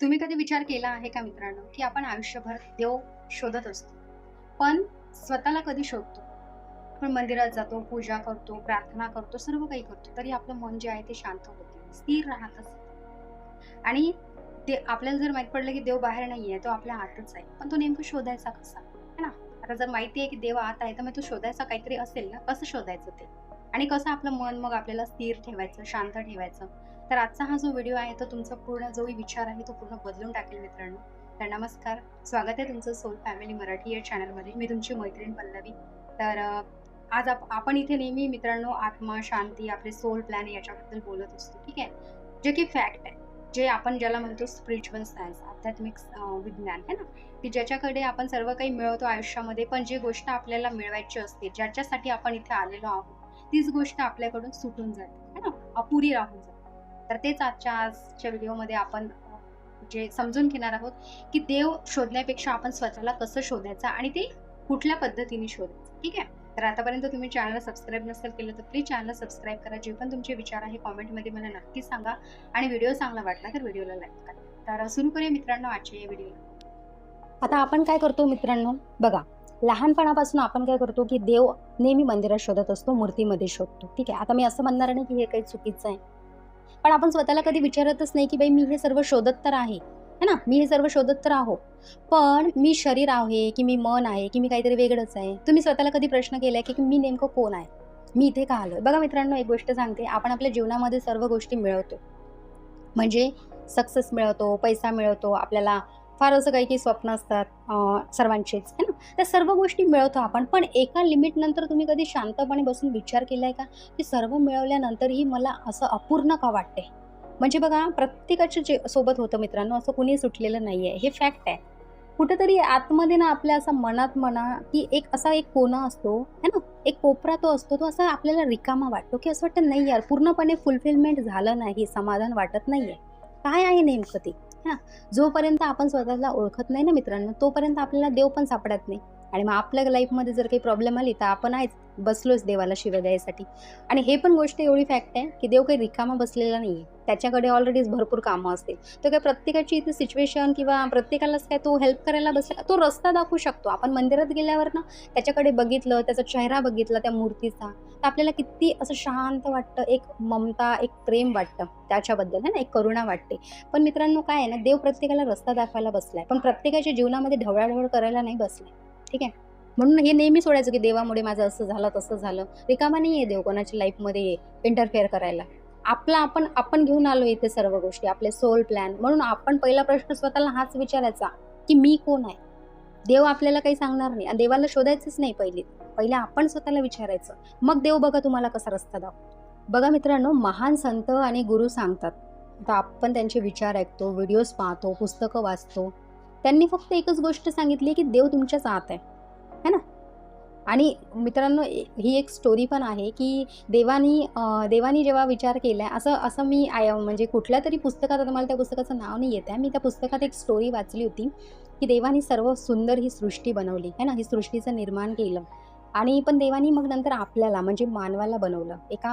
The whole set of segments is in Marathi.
तुम्ही कधी विचार केला आहे का मित्रांनो, की आपण आयुष्यभर देव शोधत असतो, पण स्वतःला कधी शोधतो? आपण मंदिरात जातो, पूजा करतो, प्रार्थना करतो, सर्व काही करतो, तरी आपलं मन जे आहे ते शांत होत नाही, स्थिर राहत असतं. आणि ते आपल्याला जर माहीत पडलं, की देव बाहेर नाहीये, तो आपल्या आतच आहे. पण तो नेमका शोधायचा कसा? है ना? आता जर माहिती आहे, की देव आत आहे, तर मग तो शोधायचा काहीतरी असेल ना, कसं शोधायचं ते? आणि कसं आपलं मन मग आपल्याला स्थिर ठेवायचं, शांत ठेवायचं? तर आजचा हा जो व्हिडिओ आहे, तो तुमचा पूर्ण जो विचार आहे, तो पूर्ण बदलून टाकेल मित्रांनो. तर नमस्कार, स्वागत आहे तुमचं सोल फॅमिली मराठी या चॅनलमध्ये. मी तुमची मैत्रीण पल्लवी. तर आज आपण इथे नेहमी मित्रांनो आत्मा, शांती, आपले सोल प्लॅन याच्याबद्दल बोलत असतो, ठीक आहे? जे की फॅक्ट आहे. जे आपण ज्याला म्हणतो स्पिरिच्युअल सायन्स, आध्यात्मिक विज्ञान आहे ना, की ज्याच्याकडे आपण सर्व काही मिळवतो आयुष्यामध्ये, पण जी गोष्ट आपल्याला मिळवायची असते, ज्याच्यासाठी आपण इथे आलेलो आहोत, तीच गोष्ट आपल्याकडून सुटून जाते, है ना, अपुरी राहून जाते. तर तेच आजच्या व्हिडिओमध्ये आपण जे समजून घेणार आहोत, की देव शोधण्यापेक्षा आपण स्वतःला कसं शोधायचं आणि ते कुठल्या पद्धतीने शोधायचं, ठीक आहे? तर आतापर्यंत तुम्ही चॅनलला सबस्क्राईब नसेल केलं, तर प्लीज चॅनलला सबस्क्राईब करा. जे पण तुमचे विचार आहे कॉमेंटमध्ये मला नक्की सांगा आणि व्हिडिओ चांगला वाटला तर व्हिडिओला लाईक करा. तर सुरू करूया मित्रांनो आजच्या या व्हिडिओला. आता आपण काय करतो मित्रांनो, बघा, लहानपणापासून आपण काय करतो, की देव नेहमी मंदिरात शोधत असतो, मूर्तीमध्ये शोधतो, ठीक आहे? आता मी असं म्हणणार नाही, की हे काही चुकीचं आहे. पण आपण स्वतःला कधी विचारतच नाही, की बाई मी हे सर्व शोधत तर आहे, है ना? मी हे सर्व शोधत तर आहो. पण मी शरीर आहे, की मी मन आहे, की मी काहीतरी वेगळंच आहे? तुम्ही स्वतःला कधी प्रश्न केलाय, की मी नेमकं कोण आहे? मी इथे का आलोय? बघा मित्रांनो, एक गोष्ट सांगते, आपण आपल्या जीवनामध्ये सर्व गोष्टी मिळवतो. म्हणजे सक्सेस मिळवतो, पैसा मिळवतो, आपल्याला फार असं काही-काही स्वप्न असतात सर्वांचेच, है ना? त्या सर्व गोष्टी मिळवतो आपण. पण एका लिमिटनंतर तुम्ही कधी शांतपणे बसून विचार केलाय का, की सर्व मिळवल्यानंतरही मला असं अपूर्ण का वाटतंय? म्हणजे बघा, प्रत्येकाच्या सोबत होतं मित्रांनो, असं कुणी सुटलेलं नाहीये. हे फॅक्ट आहे. कुठेतरी आतमध्ये ना आपल्या असं मनात म्हणा, की एक असा एक कोना असतो, है ना? एक कोपरा तो असतो, तो असा आपल्याला रिकामा वाटतो, की असं वाटतं नाही यार, पूर्णपणे फुलफिलमेंट झालं नाही, समाधान वाटत नाहीये. काय आहे नेमकं ते? है ना? जोपर्यंत आपण स्वतःला ओळखत नाही ना मित्रांनो, तोपर्यंत आपल्याला देव पण सापडत नाही. आणि मग आपल्या लाईफमध्ये जर काही प्रॉब्लेम आली, तर आपण आहेच बसलोच देवाला शिव्या द्यायसाठी. आणि हे पण गोष्ट एवढी फॅक्ट आहे, की देव काही रिकामा बसलेला नाहीये. त्याच्याकडे ऑलरेडीच भरपूर कामं असतील. तर काय प्रत्येकाची इथे सिच्युएशन किंवा प्रत्येकालाच काय तो हेल्प करायला बसला, तो रस्ता दाखवू शकतो. आपण मंदिरात गेल्यावर ना त्याच्याकडे बघितलं, त्याचा चेहरा बघितला त्या मूर्तीचा, तर आपल्याला किती असं शांत वाटतं, एक ममता, एक प्रेम वाटतं त्याच्याबद्दल, है ना, एक करुणा वाटते. पण मित्रांनो काय आहे ना, देव प्रत्येकाला रस्ता दाखवायला बसलाय, पण प्रत्येकाच्या जीवनामध्ये ढवळाढवळ करायला नाही बसलाय, ठीक आहे? म्हणून हे नेहमी सोडायचं, की देवामुळे माझं असं झालं, तसं झालं. रिकामा नाहीये देव कोणाच्या लाईफमध्ये इंटरफेअर करायला. आपला आपण आपण घेऊन आलो इथे सर्व गोष्टी, आपले सोल प्लॅन. म्हणून आपण पहिला प्रश्न स्वतःला हाच विचारायचा, की मी कोण आहे? देव आपल्याला काही सांगणार नाही आणि देवाला शोधायचंच नाही पहिली. पहिले आपण स्वतःला विचारायचं. मग देव बघा तुम्हाला कसा रस्ता दाखवतो. बघा मित्रांनो, महान संत आणि गुरु सांगतात. आता आपण त्यांचे विचार ऐकतो, व्हिडिओज पाहतो, पुस्तकं वाचतो. त्यांनी फक्त एकच गोष्ट सांगितली, की देव तुमच्याच आत आहे. है ना? आणि मित्रांनो, ही एक स्टोरी पण आहे, की देवानी जेव्हा विचार केलाय, असं असं मी म्हणजे कुठल्यातरी पुस्तकात, आता मला त्या पुस्तकाचं नाव नाही येत आहे. मी त्या पुस्तकात एक स्टोरी वाचली होती, की देवानी सर्व सुंदर ही सृष्टी बनवली, है ना? ही सृष्टीचं निर्माण केलं आणि पण देवानी मग नंतर आपल्याला म्हणजे मानवाला बनवलं. एका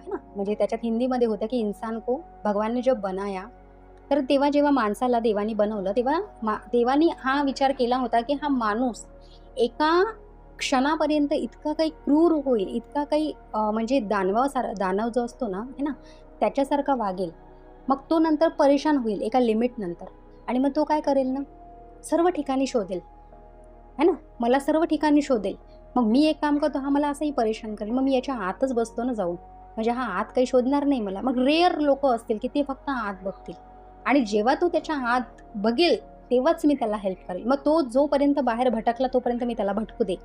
है ना? म्हणजे त्याच्यात हिंदीमध्ये होतं, की इंसान को भगवान ने जब बनाया, तर तेव्हा जेव्हा माणसाला देवानी बनवलं, तेव्हा देवानी हा विचार केला होता, की हा माणूस एका क्षणापर्यंत इतका काही क्रूर होईल, इतका काही म्हणजे दानव जो असतो ना, है ना, त्याच्यासारखा वागेल. मग तो नंतर परेशान होईल एका लिमिटनंतर आणि मग तो काय करेल ना, सर्व ठिकाणी शोधेल, है ना, मला सर्व ठिकाणी शोधेल. मग मी एक काम करतो, हा मला असंही परेशान करेल, मग मी याच्या आतच बसतो ना जाऊन. म्हणजे हा आत काही शोधणार नाही मला. मग रेअर लोकं असतील, की ते फक्त आत बघतील आणि जेव्हा तो त्याच्या आत बघेल, तेव्हाच मी त्याला हेल्प करेल. मग तो जोपर्यंत बाहेर भटकला, तोपर्यंत मी त्याला भटकू देईल.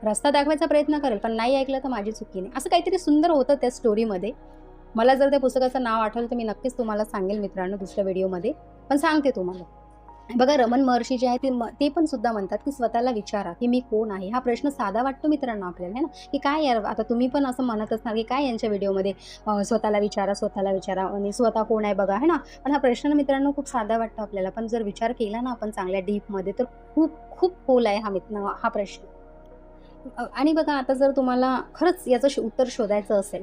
रस्ता दाखवायचा प्रयत्न करेल, पण नाही ऐकलं तर माझी चुकी नाही. असं काहीतरी सुंदर होतं त्या स्टोरीमध्ये. मला जर त्या पुस्तकाचं नाव आठवलं तर मी नक्कीच तुम्हाला सांगेल मित्रांनो दुसऱ्या व्हिडिओमध्ये. पण सांगते तुम्हाला. बघा, रमण महर्षी जे आहे ते पण सुद्धा म्हणतात, की स्वतःला विचारा, की मी कोण आहे? हा प्रश्न साधा वाटतो मित्रांनो आपल्याला, है ना? की काय यार, आता तुम्ही पण असं म्हणत असणार, की काय यांच्या व्हिडिओमध्ये स्वतःला विचारा, स्वतःला विचारा आणि स्वतः कोण आहे बघा, है ना? पण हा प्रश्न मित्रांनो खूप साधा वाटतो आपल्याला. पण जर विचार केला ना आपण चांगल्या डीपमध्ये, तर खूप खूप खोल आहे हा प्रश्न. आणि बघा, आता जर तुम्हाला खरंच याचं उत्तर शोधायचं असेल,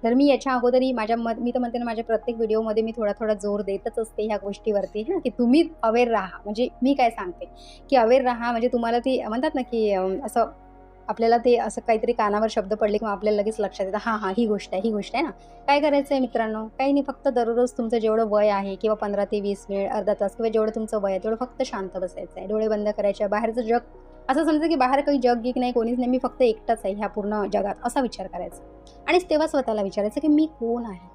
तर मी याच्या अगोदरही मी तर म्हणते ना, माझ्या प्रत्येक व्हिडिओमध्ये मी थोडा जोर देतच असते ह्या गोष्टीवरती हां, की तुम्ही अवेअर राहा. म्हणजे मी काय सांगते, की अवेअर राहा म्हणजे तुम्हाला ती म्हणतात ना, की असं आपल्याला ते असं काहीतरी कानावर शब्द पडले किंवा आपल्याला लगेच लक्षात येतं, हां, हां, ही गोष्ट आहे, ही गोष्ट आहे ना. काय करायचं आहे मित्रांनो, काही नाही, फक्त दररोज तुमचं जेवढं वय आहे किंवा 15 ते 20 मिनिट, अर्धा तास किंवा जेवढं तुमचं वय आहे, तेवढं फक्त शांत बसायचं आहे. डोळे बंद करायचे. बाहेरचं जग असं समजा, की बाहेर काही जग-गिग नाही, कोणीच नाही, मी फक्त एकटाच आहे ह्या पूर्ण जगात, असा विचार करायचा. आणि तेव्हा स्वतःला विचारायचं, की मी कोण आहे?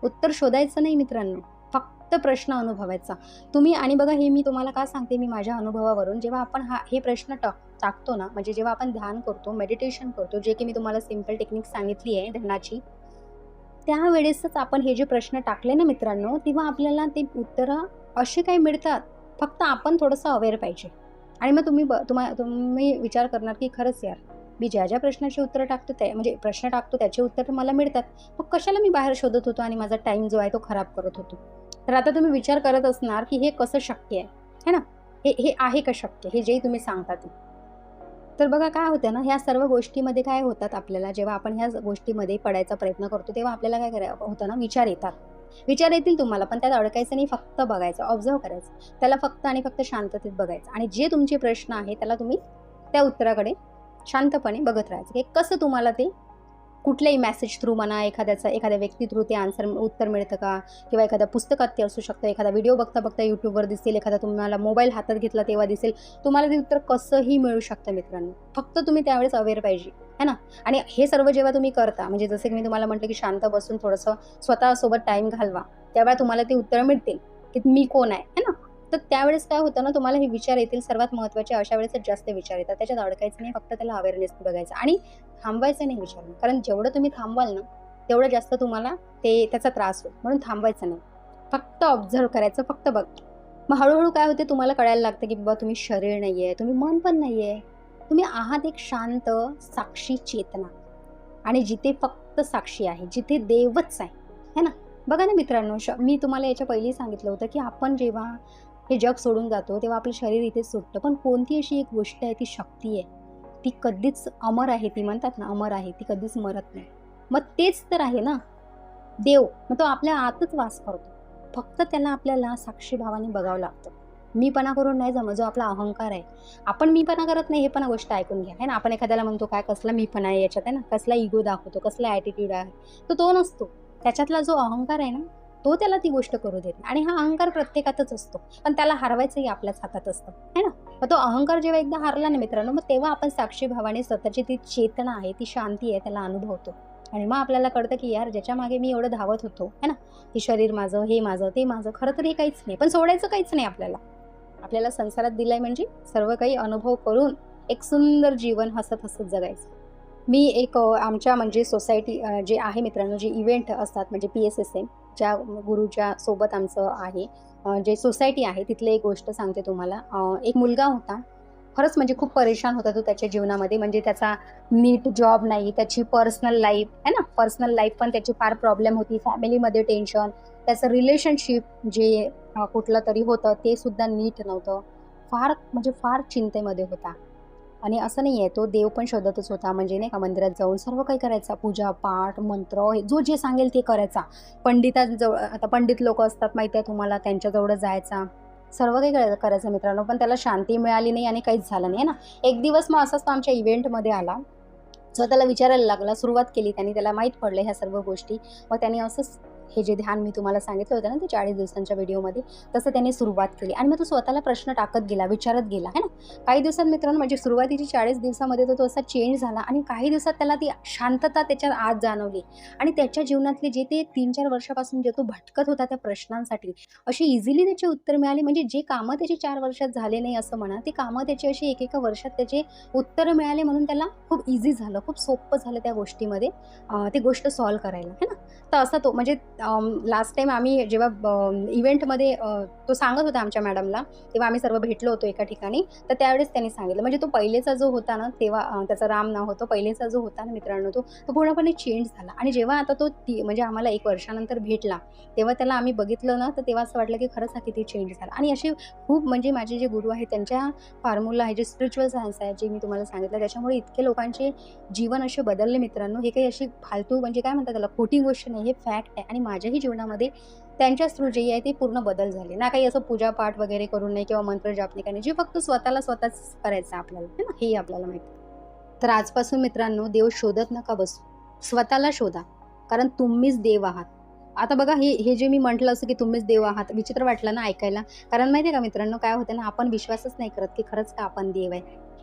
उत्तर शोधायचं नाही मित्रांनो, फक्त प्रश्न अनुभवायचा. तुम्ही आणि बघा हे मी तुम्हाला का सांगते, मी माझ्या अनुभवावरून जेव्हा आपण हे प्रश्न टाकतो ना, म्हणजे जेव्हा आपण ध्यान करतो, मेडिटेशन करतो, जे की मी तुम्हाला सिंपल टेक्निक सांगितली आहे ध्यानाची, त्यावेळेसच आपण हे जे प्रश्न टाकले ना मित्रांनो, तेव्हा आपल्याला ते उत्तरं असे काही मिळतात. फक्त आपण थोडंसं अवेअर पाहिजे. आणि मग तुम्ही विचार करणार, की खरंच यार, मी ज्या प्रश्नाची उत्तरं टाकतो म्हणजे प्रश्न टाकतो त्याचे उत्तर मला मिळतात. मग कशाला मी बाहेर शोधत होतो आणि माझा टाईम जो आहे तो खराब करत होतो. तर आता तुम्ही विचार करत असणार, की हे कसं शक्य आहे, है ना? हे हे आहे का शक्य? हे जे तुम्ही सांगता ते. तर बघा काय होतं ना, ह्या सर्व गोष्टीमध्ये काय होतात आपल्याला जेव्हा आपण ह्या गोष्टीमध्ये पडायचा प्रयत्न करतो, तेव्हा आपल्याला काय होतं ना, विचार येतात. विचार येतील तुम्हाला, पण त्यात अडकायचं नाही, फक्त बघायचं, ऑब्झर्व्ह करायचं. त्याला फक्त आणि फक्त शांततेत बघायचं आणि जे तुमचे प्रश्न आहे त्याला तुम्ही त्या उत्तराकडे शांतपणे बघत राहायचं, की कसं तुम्हाला ते कुठल्याही मेसेज थ्रू म्हणा, एखाद्या व्यक्ती थ्रू ते उत्तर मिळतं का? किंवा एखाद्या पुस्तकात ते असू शकतं, एखादा व्हिडिओ बघता YouTubeवर दिसेल, एखादा तुम्हाला मोबाईल हातात घेतला तेव्हा दिसेल. तुम्हाला ते उत्तर कसंही मिळू शकतं मित्रांनो. फक्त तुम्ही त्यावेळेस अवेअर पाहिजे, है ना? आणि हे सर्व जेव्हा तुम्ही करता, म्हणजे जसं की मी तुम्हाला म्हटलं, की शांत बसून थोडंसं स्वतःसोबत टाईम घालवा. त्यावेळेला तुम्हाला ती उत्तरं मिळतील, की मी कोण आहे, है ना? तर त्यावेळेस काय होतं ना, तुम्हाला हे विचार येतील. सर्वात महत्त्वाचे अशा वेळेसच जास्त विचार येतात. त्याच्यात अडकायचं नाही, फक्त त्याला अवेअरनेसने बघायचं आणि थांबवायचं नाही विचार. कारण जेवढं तुम्ही थांबवाल ना, तेवढं जास्त तुम्हाला त्याचा त्रास होईल. म्हणून थांबवायचं नाही. फक्त ऑब्झर्व्ह करायचं, फक्त बघ. मग हळू काय होते तुम्हाला कळायला लागतं, की बाबा तुम्ही शरीर नाहीये, तुम्ही मन पण नाहीये. तुम्ही आहात एक शांत, साक्षी चेतना आणि जिथे फक्त साक्षी आहे, जिथे देवच आहे, है ना? बघा ना मित्रांनो, मी तुम्हाला याच्या पहिली सांगितलं होतं, की आपण जेव्हा हे जग सोडून जातो, तेव्हा आपलं शरीर इथेच सुटतं. पण कोणती अशी एक गोष्ट आहे, ती शक्ती आहे. ती कधीच अमर आहे, ती म्हणतात ना अमर आहे, ती कधीच मरत नाही. मग तेच तर आहे ना देव. मग तो आपल्या आतच वास करतो. फक्त त्याला आपल्याला साक्षी भावाने बघावं लागतं. मीपणा करून नाही जमत, जो आपला अहंकार आहे. आपण मीपणा करत नाही, हे पण गोष्ट ऐकून घ्या, है ना? आपण एखाद्याला म्हणतो, काय कसला मीपणा आहे याच्यात, आहे ना? कसला इगो दाखवतो, कसला ॲटिट्यूड आहे. तो नसतो. त्याच्यातला जो अहंकार आहे ना, तो त्याला ती गोष्ट करू देत नाही. आणि हा अहंकार प्रत्येकातच असतो. पण त्याला हरवायचंही आपल्याच हातात असतं, है ना? मग तो अहंकार जेव्हा एकदा हारला ना मित्रांनो, मग तेव्हा आपण साक्षी भावाने स्वतःची ती चेतना आहे, ती शांती आहे, त्याला अनुभवतो. आणि मग आपल्याला कळतं, की यार ज्याच्या मागे मी एवढं धावत होतो, है ना? की शरीर माझं, हे माझं, ते माझं, खरं तर हे काहीच नाही. पण सोडायचं काहीच नाही आपल्याला. आपल्याला संसारात दिलाय म्हणजे सर्व काही अनुभव करून एक सुंदर जीवन हसत-हसत जगायचं. मी एक आमच्या म्हणजे सोसायटी जे आहे मित्रांनो, जे इव्हेंट असतात म्हणजे PSSM ज्या गुरुच्या सोबत आमचं आहे, जे सोसायटी आहे तिथली एक गोष्ट सांगते तुम्हाला. एक मुलगा होता. खरंच म्हणजे खूप परेशान होता तो त्याच्या जीवनामध्ये. म्हणजे त्याचा नीट जॉब नाही, त्याची पर्सनल लाईफ आहे ना, पर्सनल लाईफ पण त्याची फार प्रॉब्लेम होती. फॅमिलीमध्ये टेन्शन, त्याचं रिलेशनशिप जे कुठलं तरी होतं ते सुद्धा नीट नव्हतं. फार म्हणजे फार चिंतेमध्ये होता. आणि असं नाही आहे, तो देव पण शोधतच होता. म्हणजे नाही का, मंदिरात जाऊन सर्व काही करायचा. पूजा, पाठ, मंत्र, हे जो जे सांगेल ते करायचा. पंडितांजवळ, आता पंडित लोकं असतात माहिती आहे तुम्हाला, त्यांच्याजवळ जायचा. सर्व काही करायचं मित्रांनो. पण त्याला शांती मिळाली नाही आणि काहीच झालं नाही, आहे ना. एक दिवस मग असाच तो आमच्या इव्हेंटमध्ये आला. स्वतःला विचारायला लागला. सुरुवात केली त्यांनी. त्याला माहीत पडलं ह्या सर्व गोष्टी. मग त्याने असंच हे जे ध्यान मी तुम्हाला सांगितलं होतं ना, ते 40 दिवसांच्या व्हिडिओमध्ये, तसं त्याने सुरुवात केली. आणि मग तो स्वतःला प्रश्न टाकत गेला, विचारत गेला, है ना. काही दिवसात मित्रांनो, म्हणजे सुरुवातीची 40 दिवसामध्ये तर तो असा चेंज झाला आणि काही दिवसात त्याला ती शांतता त्याच्या आत जाणवली. आणि त्याच्या जीवनातले जे ते 3-4 वर्षापासून जे तो भटकत होता त्या प्रश्नांसाठी, अशी इझिली त्याची उत्तर मिळाली. म्हणजे जे कामं त्याची 4 वर्षात झाले नाही असं म्हणा, ते कामं त्याची अशी एकेका वर्षात त्याचे उत्तरं मिळाले. म्हणून त्याला खूप इझी झालं, खूप सोपं झालं त्या गोष्टीमध्ये ती गोष्ट सॉल्व्ह करायला, है ना. तर असा तो म्हणजे लास्ट टाईम आम्ही जेव्हा इव्हेंटमध्ये तो सांगत होता आमच्या मॅडमला, तेव्हा आम्ही सर्व भेटलो होतो एका ठिकाणी. तर त्यावेळेस त्यांनी सांगितलं, म्हणजे तो पहिलेचा जो होता ना, तेव्हा त्याचं राम नाव होतं. पहिलेचा जो होता ना मित्रांनो, तो पूर्णपणे चेंज झाला. आणि जेव्हा आता तो म्हणजे आम्हाला 1 वर्षानंतर भेटला, तेव्हा त्याला आम्ही बघितलं ना, तर तेव्हा असं वाटलं की खरंच हा किती चेंज झाला. आणि असे खूप म्हणजे माझे जे गुरु आहेत त्यांच्या फॉर्म्युला आहे, जे स्पिरिच्युअल सायन्स आहे, जे मी तुम्हाला सांगितलं, त्याच्यामुळे इतके लोकांचे जीवन असे बदलले मित्रांनो. हे काही अशी फालतू म्हणजे काय म्हणतात त्याला, खोटी गोष्ट नाही, हे फॅक्ट आहे. आणि माझ्याही जीवनामध्ये त्यांच्याच थ्रू जे आहे ते पूर्ण बदल झाले. ना काही असं पूजापाठ वगैरे करून नाही किंवा मंत्र जाप नाही करणे, जे फक्त स्वतःला स्वतःच करायचं आपल्याला, है ना, हेही आपल्याला माहिती आहे. तर आजपासून मित्रांनो, देव शोधत नका बसू, स्वतःला शोधा, कारण तुम्हीच देव आहात. आता बघा, हे जे मी म्हटलं असं की तुम्हीच देव आहात, विचित्र वाटलं ना ऐकायला. कारण माहिती आहे का मित्रांनो, काय होतं ना, आपण विश्वासच नाही करत की खरंच का आपण देव आहे.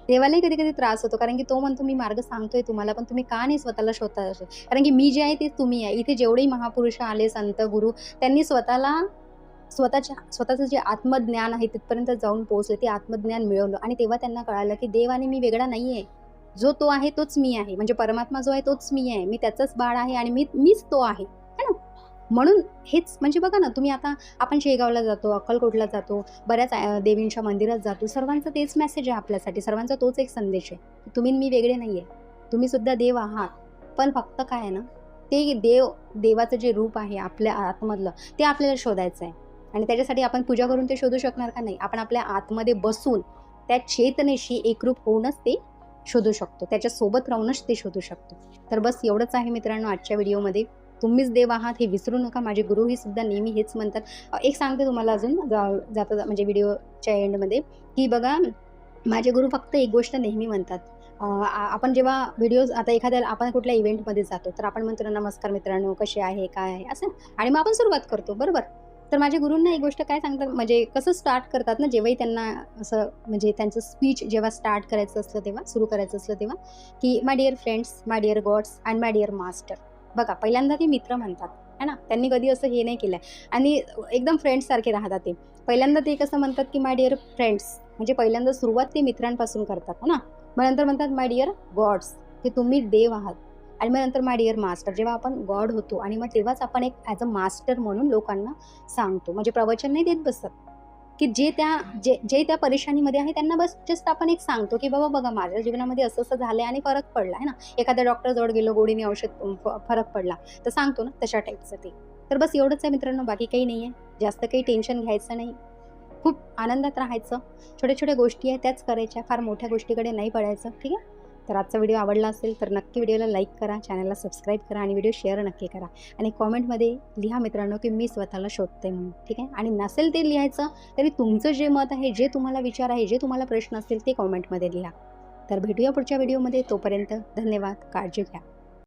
देवालाही कधी-कधी त्रास होतो, कारण की तो म्हणतो मी मार्ग सांगतोय तुम्हाला, पण तुम्ही का नाही स्वतःला शोधता असे? कारण की मी जे आहे तेच तुम्ही आहे. इथे जेवढेही महापुरुष आले, संत, गुरु, त्यांनी स्वतःचं जे आत्मज्ञान आहे तिथपर्यंत जाऊन पोहोचले. ते आत्मज्ञान मिळवलं आणि तेव्हा त्यांना कळालं की देव आणि मी वेगळा नाहीये. जो तो आहे तोच मी आहे. म्हणजे परमात्मा जो आहे तोच मी आहे. मी त्याचंच बाळ आहे आणि मीच तो आहे. है ना? म्हणून हेच म्हणजे बघा ना, तुम्ही आता आपण शेगावला जातो, अक्कलकोटला जातो, बऱ्याच देवींच्या मंदिरात जातो. सर्वांचा तेच मेसेज आहे आपल्यासाठी. सर्वांचा तोच एक संदेश आहे, की तुम्ही मी वेगळे नाहीये. तुम्ही सुद्धा देव आहात. पण फक्त काय आहे ना, ते देवाचं जे रूप आहे आपल्या आतमधलं, ते आपल्याला शोधायचं आहे. आणि त्याच्यासाठी आपण पूजा करून ते शोधू शकणार का? नाही. आपण आपल्या आतमध्ये बसून त्या चेतनेशी एकरूप होऊनच ते शोधू शकतो. त्याच्यासोबत राहूनच ते शोधू शकतो. तर बस एवढंच आहे मित्रांनो आजच्या व्हिडिओमध्ये. तुम्हीच देव आहात हे विसरू नका. माझे गुरुही सुद्धा नेहमी हेच म्हणतात. एक सांगते तुम्हाला अजून जाता म्हणजे व्हिडिओच्या एंडमध्ये, की बघा, माझे गुरु फक्त एक गोष्ट नेहमी म्हणतात. आपण जेव्हा व्हिडिओज आता एखाद्या आपण कुठल्या इव्हेंटमध्ये जातो, तर आपण म्हणतो ना, नमस्कार मित्रांनो, कसे आहे, काय आहे, असं. आणि मग आपण सुरुवात करतो, बरोबर. तर माझ्या गुरूंना एक गोष्ट काय सांगतात, म्हणजे कसं स्टार्ट करतात ना, जेव्हाही त्यांना असं म्हणजे त्यांचं स्पीच जेव्हा स्टार्ट करायचं असलं तेव्हा, सुरू करायचं असलं तेव्हा, की my dear friends, my dear gods and my dear master. बघा, पहिल्यांदा ते मित्र म्हणतात, है ना. त्यांनी कधी असं हे नाही केलं आणि एकदम फ्रेंड्ससारखे राहतात ते. पहिल्यांदा ते कसं म्हणतात, की माय डिअर फ्रेंड्स, म्हणजे पहिल्यांदा सुरुवात ते मित्रांपासून करतात, है ना. मग नंतर म्हणतात माय डिअर गॉड्स, की तुम्ही देव आहात. आणि मग नंतर माय डिअर मास्टर, जेव्हा आपण गॉड होतो आणि मग तेव्हाच आपण एक ॲज अ मास्टर म्हणून लोकांना सांगतो. म्हणजे प्रवचन नाही देत बसत, की जे त्या परेशानीमध्ये आहे त्यांना बस जस्ट आपण एक सांगतो, की बाबा बघा, माझ्या जीवनामध्ये असं झालंय आणि फरक पडला आहे ना. एखाद्या डॉक्टरजवळ गेलो, गोडीने औषध फरक पडला, तर सांगतो ना, तशा टाईपचं ते. तर बस एवढंच आहे मित्रांनो, बाकी काही नाही आहे. जास्त काही टेन्शन घ्यायचं नाही. खूप आनंदात राहायचं. छोट्या-छोट्या गोष्टी आहेत त्याच करायच्या. फार मोठ्या गोष्टीकडे नाही पडायचं. ठीक आहे? तर आजचा व्हिडिओ आवडला असेल तर नक्की व्हिडिओला लाईक करा, चॅनलला सबस्क्राईब करा आणि व्हिडिओ शेअर नक्की करा. आणि कॉमेंटमध्ये लिहा मित्रांनो, की मी स्वतःला शोधते म्हणून. ठीक आहे? आणि नसेल ते लिहायचं तरी तुमचं जे मत आहे, जे तुम्हाला विचार आहे, जे तुम्हाला प्रश्न असतील ते कॉमेंटमध्ये लिहा. तर भेटूया पुढच्या व्हिडिओमध्ये. तोपर्यंत धन्यवाद. काळजी घ्या.